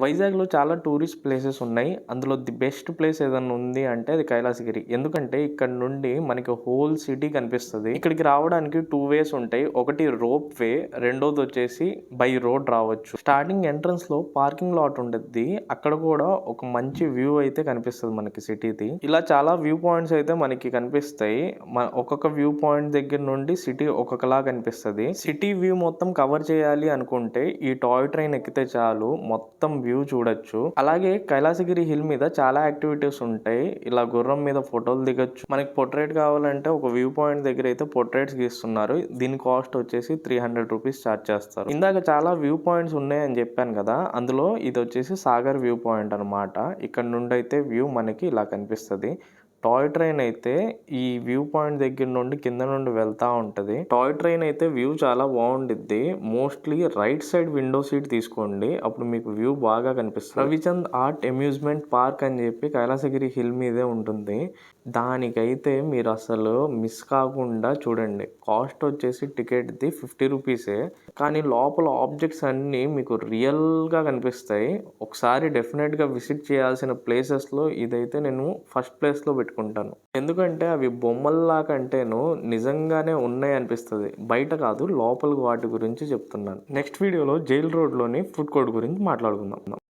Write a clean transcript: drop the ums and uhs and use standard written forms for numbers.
వైజాగ్‌లో చాలా tourist places ఉన్నాయి. అందులో ది బెస్ట్ ప్లేస్ ఏదన్నా ఉంది అంటే అది కైలాసగిరి. ఎందుకంటే ఇక్కడ నుండి మనకి హోల్ సిటీ కనిపిస్తది. ఇక్కడికి రావడానికి 2 వేస్ ఉంటాయి. ఒకటి రోప్ వే, రెండోదొచ్చేసి బై రోడ్ రావచ్చు. స్టార్టింగ్ ఎంట్రన్స్‌లో పార్కింగ్ లాట్ ఉండిద్ది. అక్కడ కూడా ఒక మంచి వ్యూ అయితే కనిపిస్తది మనకి సిటీది. ఇలా చాలా వ్యూ పాయింట్స్ అయితే మనకి కనిపిస్తాయి. ఒక్కొక్క వ్యూ పాయింట్ దగ్గర నుండి సిటీ ఒక్కొక్కలా కనిపిస్తది. సిటీ వ్యూ మొత్తం కవర్ చేయాలి అనుకుంటే ఈ టాయ్ ట్రైన్ ఎక్కితే చాలు మొత్తం వ్యూ చూడొచ్చు. అలాగే కైలాసగిరి హిల్ మీద చాలా యాక్టివిటీస్ ఉంటాయి. ఇలా గుర్రం మీద ఫోటోలు దిగొచ్చు. మనకి పోర్ట్రేట్ కావాలంటే ఒక వ్యూ పాయింట్ దగ్గర అయితే పోర్ట్రేట్స్ గీస్తున్నారు. దీని కాస్ట్ వచ్చేసి 300 రూపీస్ ఛార్జ్ చేస్తారు. ఇందాక చాలా వ్యూ పాయింట్స్ ఉన్నాయని చెప్పాను కదా, అందులో ఇది వచ్చేసి సాగర్ వ్యూ పాయింట్ అనమాట. ఇక్కడ నుండి అయితే వ్యూ మనకి ఇలా కనిపిస్తది. టాయ్ ట్రైన్ అయితే ఈ వ్యూ పాయింట్ దగ్గర నుండి కింద నుండి వెళ్తా ఉంటది. టాయ్ ట్రైన్ అయితే వ్యూ చాలా బాగుండిద్ది. Mostly right side window seat తీసుకోండి, అప్పుడు మీకు వ్యూ బాగా కనిపిస్తుంది. రవిచంద్ ఆర్ట్ అమ్యూజ్మెంట్ పార్క్ అని చెప్పి కైలాసగిరి హిల్ మీదే ఉంటుంది. దానికైతే మీరు అసలు మిస్ కాకుండా చూడండి. కాస్ట్ వచ్చేసి టికెట్ది 50 రూపీసే, కానీ లోపల ఆబ్జెక్ట్స్ అన్నీ మీకు రియల్గా కనిపిస్తాయి. ఒకసారి డెఫినెట్గా విజిట్ చేయాల్సిన ప్లేసెస్లో ఇదైతే నేను ఫస్ట్ ప్లేస్లో పెట్టుకుంటాను. ఎందుకంటే అవి బొమ్మల్లా కంటేను నిజంగానే ఉన్నాయి అనిపిస్తుంది. బయట కాదు, లోపల వాటి గురించి చెప్తున్నాను. నెక్స్ట్ వీడియోలో జైల్ రోడ్లోని ఫుడ్ కోర్ట్ గురించి మాట్లాడుకుందాం.